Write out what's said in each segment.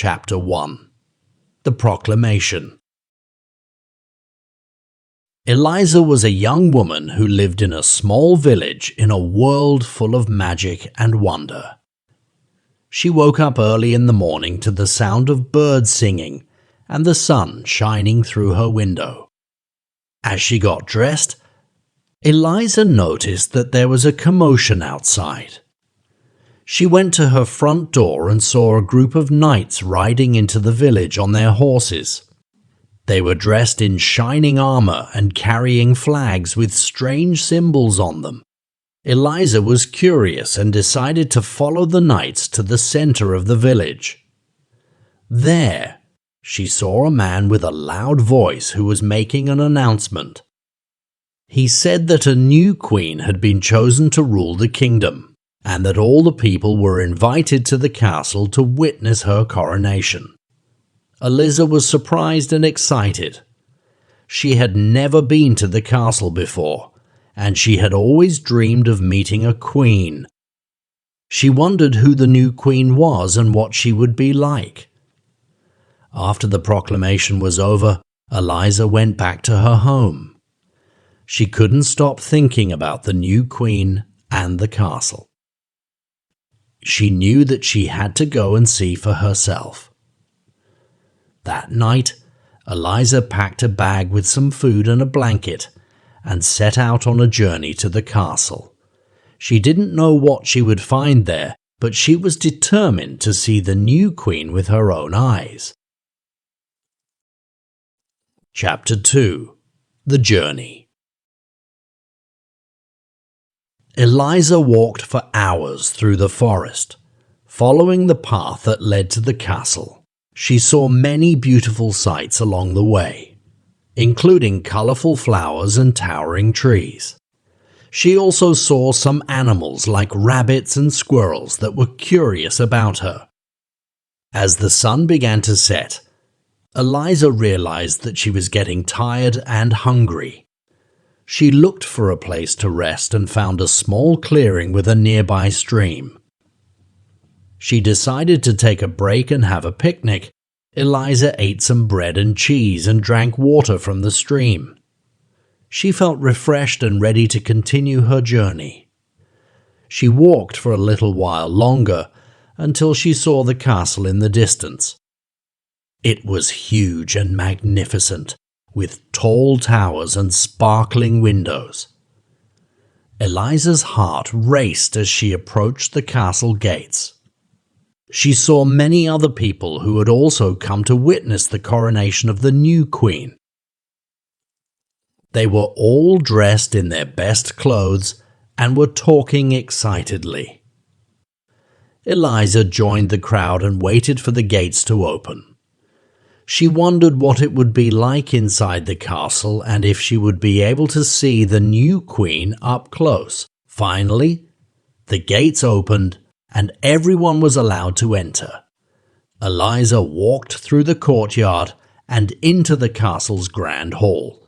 Chapter 1. The Proclamation. Eliza was a young woman who lived in a small village in a world full of magic and wonder. She woke up early in the morning to the sound of birds singing and the sun shining through her window. As she got dressed, Eliza noticed that there was a commotion outside. She went to her front door and saw a group of knights riding into the village on their horses. They were dressed in shining armor and carrying flags with strange symbols on them. Eliza was curious and decided to follow the knights to the center of the village. There, she saw a man with a loud voice who was making an announcement. He said that a new queen had been chosen to rule the kingdom, and that all the people were invited to the castle to witness her coronation. Eliza was surprised and excited. She had never been to the castle before, and she had always dreamed of meeting a queen. She wondered who the new queen was and what she would be like. After the proclamation was over, Eliza went back to her home. She couldn't stop thinking about the new queen and the castle. She knew that she had to go and see for herself. That night, Eliza packed a bag with some food and a blanket and set out on a journey to the castle. She didn't know what she would find there, but she was determined to see the new queen with her own eyes. Chapter 2. The Journey. Eliza walked for hours through the forest, following the path that led to the castle. She saw many beautiful sights along the way, including colorful flowers and towering trees. She also saw some animals like rabbits and squirrels that were curious about her. As the sun began to set, Eliza realized that she was getting tired and hungry. She looked for a place to rest and found a small clearing with a nearby stream. She decided to take a break and have a picnic. Eliza ate some bread and cheese and drank water from the stream. She felt refreshed and ready to continue her journey. She walked for a little while longer until she saw the castle in the distance. It was huge and magnificent, with tall towers and sparkling windows. Eliza's heart raced as she approached the castle gates. She saw many other people who had also come to witness the coronation of the new queen. They were all dressed in their best clothes and were talking excitedly. Eliza joined the crowd and waited for the gates to open. She wondered what it would be like inside the castle and if she would be able to see the new queen up close. Finally, the gates opened and everyone was allowed to enter. Eliza walked through the courtyard and into the castle's grand hall.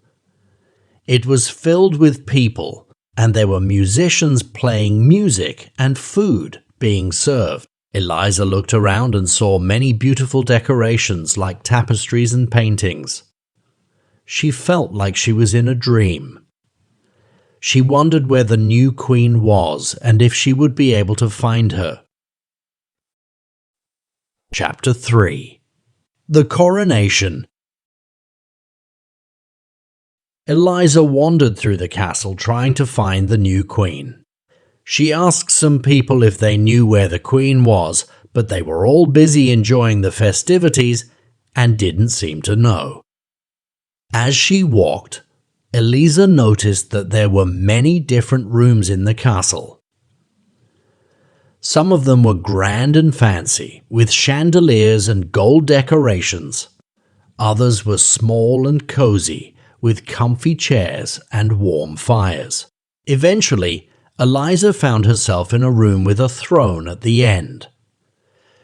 It was filled with people, and there were musicians playing music and food being served. Eliza looked around and saw many beautiful decorations like tapestries and paintings. She felt like she was in a dream. She wondered where the new queen was and if she would be able to find her. Chapter 3. The Coronation. Eliza wandered through the castle trying to find the new queen. She asked some people if they knew where the queen was, but they were all busy enjoying the festivities and didn't seem to know. As she walked, Eliza noticed that there were many different rooms in the castle. Some of them were grand and fancy, with chandeliers and gold decorations. Others were small and cozy, with comfy chairs and warm fires. Eventually, Eliza found herself in a room with a throne at the end.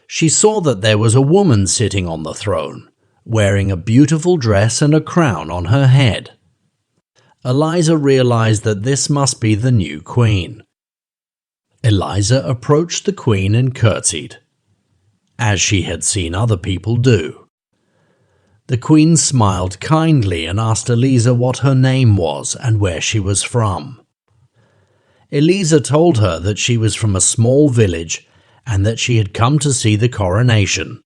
She saw that there was a woman sitting on the throne, wearing a beautiful dress and a crown on her head. Eliza realized that this must be the new queen. Eliza approached the queen and curtsied. as she had seen other people do. The Queen smiled kindly and asked Eliza what her name was and where she was from. Eliza told her that she was from a small village and that she had come to see the coronation.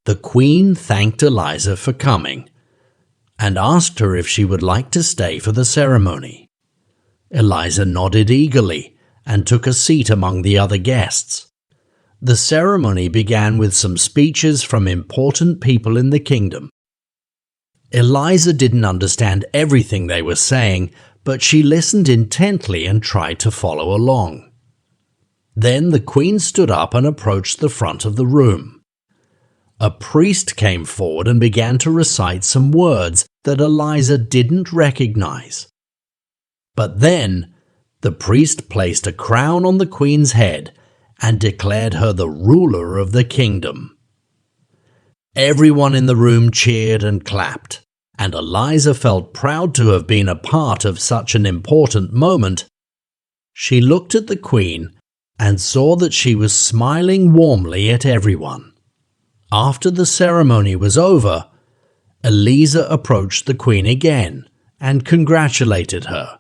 The Queen thanked Eliza for coming and asked her if she would like to stay for the ceremony. Eliza nodded eagerly and took a seat among the other guests. The ceremony began with some speeches from important people in the kingdom. Eliza didn't understand everything they were saying, but she listened intently and tried to follow along. Then the Queen stood up and approached the front of the room. A priest came forward and began to recite some words that Eliza didn't recognize. But then, the priest placed a crown on the Queen's head and declared her the ruler of the kingdom. Everyone in the room cheered and clapped, and Eliza felt proud to have been a part of such an important moment. She looked at the Queen and saw that she was smiling warmly at everyone. After the ceremony was over, Eliza approached the Queen again and congratulated her.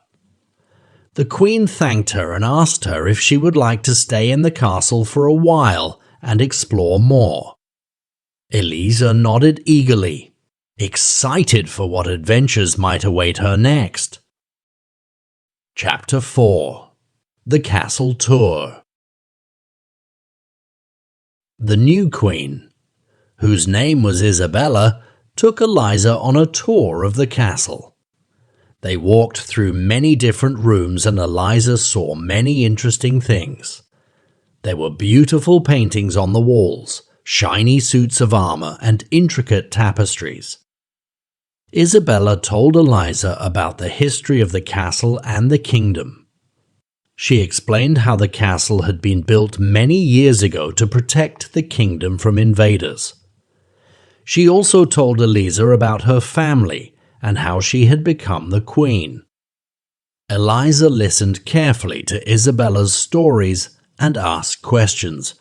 The Queen thanked her and asked her if she would like to stay in the castle for a while and explore more. Eliza nodded eagerly, excited for what adventures might await her next. Chapter 4: The Castle Tour. The new Queen, whose name was Isabella, took Eliza on a tour of the castle. They walked through many different rooms and Eliza saw many interesting things. There were beautiful paintings on the walls, shiny suits of armor, and intricate tapestries. Isabella told Eliza about the history of the castle and the kingdom. She explained how the castle had been built many years ago to protect the kingdom from invaders. She also told Eliza about her family and how she had become the Queen. Eliza listened carefully to Isabella's stories and asked questions.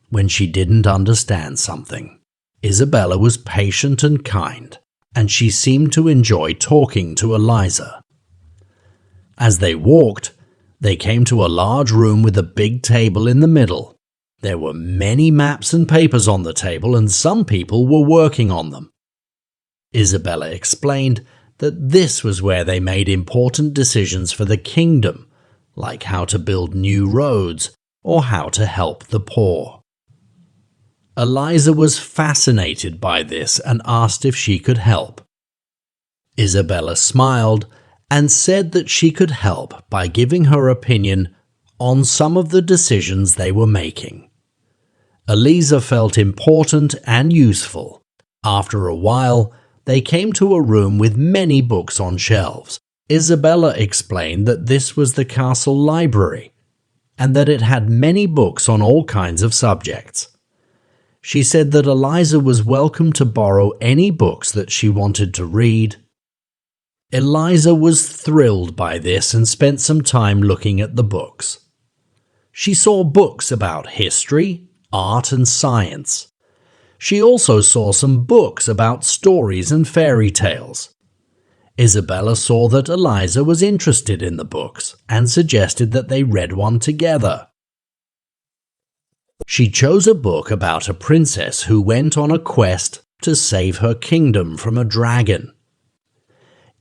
When she didn't understand something, Isabella was patient and kind, and she seemed to enjoy talking to Eliza. As they walked, they came to a large room with a big table in the middle. There were many maps and papers on the table, and some people were working on them. Isabella explained that this was where they made important decisions for the kingdom, like how to build new roads or how to help the poor. Eliza was fascinated by this and asked if she could help. Isabella smiled and said that she could help by giving her opinion on some of the decisions they were making. Eliza felt important and useful. After a while, they came to a room with many books on shelves. Isabella explained that this was the castle library, and that it had many books on all kinds of subjects. She said that Eliza was welcome to borrow any books that she wanted to read. Eliza was thrilled by this and spent some time looking at the books. She saw books about history, art, and science. She also saw some books about stories and fairy tales. Isabella saw that Eliza was interested in the books and suggested that they read one together. She chose a book about a princess who went on a quest to save her kingdom from a dragon.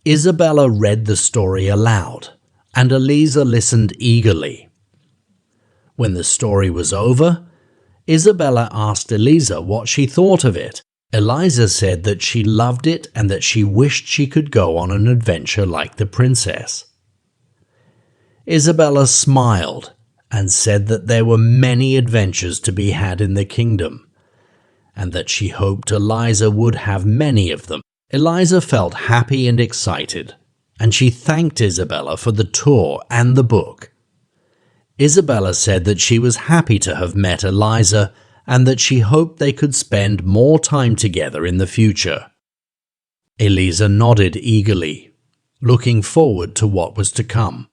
Isabella read the story aloud, and Eliza listened eagerly. When the story was over, Isabella asked Eliza what she thought of it. Eliza said that she loved it and that she wished she could go on an adventure like the princess. Isabella smiled and said that there were many adventures to be had in the kingdom, and that she hoped Eliza would have many of them. Eliza felt happy and excited, and she thanked Isabella for the tour and the book. Isabella said that she was happy to have met Eliza and that she hoped they could spend more time together in the future. Eliza nodded eagerly, looking forward to what was to come.